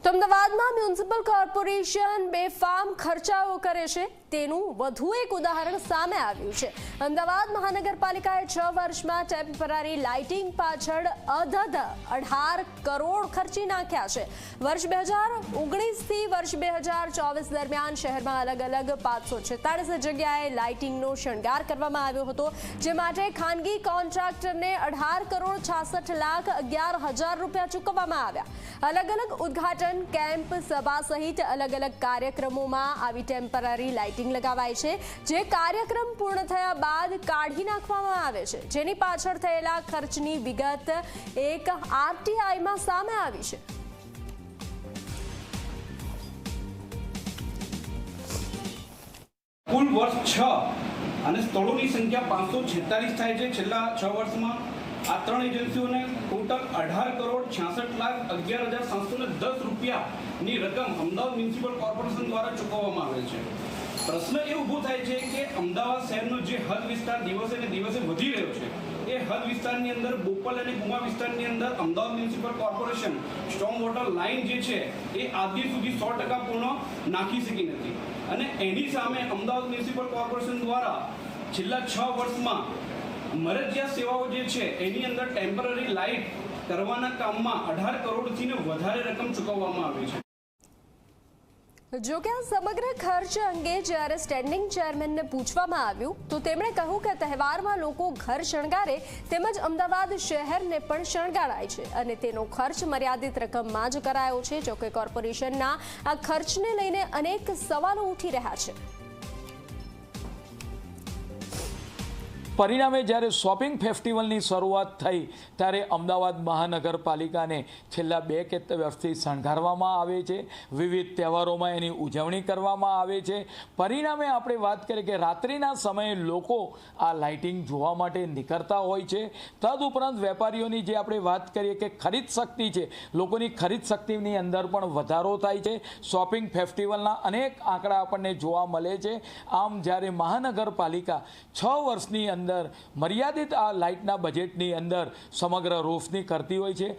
તો અમદાવાદમાં municipal corporation બેફામ ખર્ચાઓ કરે છે તેનું વધુ એક ઉદાહરણ સામે આવ્યું છે। અમદાવાદ મહાનગરપાલિકાએ 6 વર્ષમાં ટેમ્પરરી લાઇટિંગ પાછળ અધધ 18 કરોડ ખર્ચી નાખ્યા છે। વર્ષ 2019 થી વર્ષ 2024 દરમિયાન શહેરમાં અલગ અલગ 546 જગ્યાએ લાઇટિંગનો શણગાર કરવામાં આવ્યો હતો, જે માટે ખાનગી કોન્ટ્રાક્ટરને 18 કરોડ 66 લાખ 11,000 રૂપિયા ચૂકવવામાં આવ્યા। અલગ અલગ ઉદ્ઘાટન, કેમ્પ, સભા સહિત અલગ અલગ કાર્યક્રમોમાં આવી ટેમ્પરરી લાઇટિંગ લગાવાય છે, જે કાર્યક્રમ પૂર્ણ થયા બાદ કાઢી નાખવામાં આવે છે, જેની પાછળ થયેલા ખર્ચની વિગત એક આરટીઆઈમાં સામે આવી છે। કુલ વર્ષ 6 અને સ્થળોની સંખ્યા 546 થાય છે। છેલ્લા 6 વર્ષમાં આ ત્રણ એજન્સીઓને ટોટલ 18 કરોડ 66 લાખ 11,710 રૂપિયાની રકમ અમદાવાદ મ્યુનિસિપલ કોર્પોરેશન દ્વારા ચૂકવવામાં આવે છે। પ્રશ્ન એ ઊભો થાય છે કે અમદાવાદ શહેરનો જે હદ વિસ્તાર દિવસે ને દિવસે વધી રહ્યો છે, એ હદ વિસ્તારની અંદર બોપલ અને ગુમા વિસ્તારની અંદર Ahmedabad municipal corporation strong water line જે છે એ આજ દી સુધી 100% પૂર્ણ નાખી શકી નથી, અને એની સામે અમદાવાદ મ્યુનિસિપલ કોર્પોરેશન દ્વારા છેલ્લા 6 વર્ષમાં મરજિયાત સેવાઓ જે છે એની અંદર ટેમ્પરરી લાઇટ કરવાના કામમાં 18 કરોડથી વધારે રકમ ચૂકવવામાં આવી છે। જો કે આ સમગ્ર ખર્ચ અંગે જ્યારે સ્ટેન્ડિંગ ચેરમેનને પૂછવામાં આવ્યું તો તેમણે કહ્યું કે તહેવારમાં લોકો ઘર શણગારે તેમજ અમદાવાદ શહેરને પણ શણગારાય છે, અને તેનો ખર્ચ મર્યાદિત રકમમાં જ કરાયો છે। જો કે કોર્પોરેશનના આ ખર્ચને લઈને અનેક સવાલો ઉઠી રહ્યા છે। પરિણામે જ્યારે શોપિંગ ફેસ્ટિવલની શરૂઆત થઈ ત્યારે અમદાવાદ મહાનગરપાલિકાને છેલ્લા 2 કે 3 વર્ષથી શણગારવામાં આવે છે, વિવિધ તહેવારોમાં એની ઉજવણી કરવામાં આવે છે। પરિણામે આપણે વાત કરીએ કે રાત્રિના સમયે લોકો આ લાઇટિંગ જોવા માટે નીકળતા હોય છે। તદુપરાંત વેપારીઓની જે આપણે વાત કરીએ કે ખરીદ શક્તિ છે, લોકોની ખરીદ શક્તિની અંદર પણ વધારો થાય છે। શોપિંગ ફેસ્ટિવલના અનેક આંકડા આપણને જોવા મળે છે। આમ જ્યારે મહાનગરપાલિકા 6 વર્ષની અંદર મર્યાદિત આ લાઇટના બજેટની અંદર સમગ્ર રોશની કરતી હોય છે।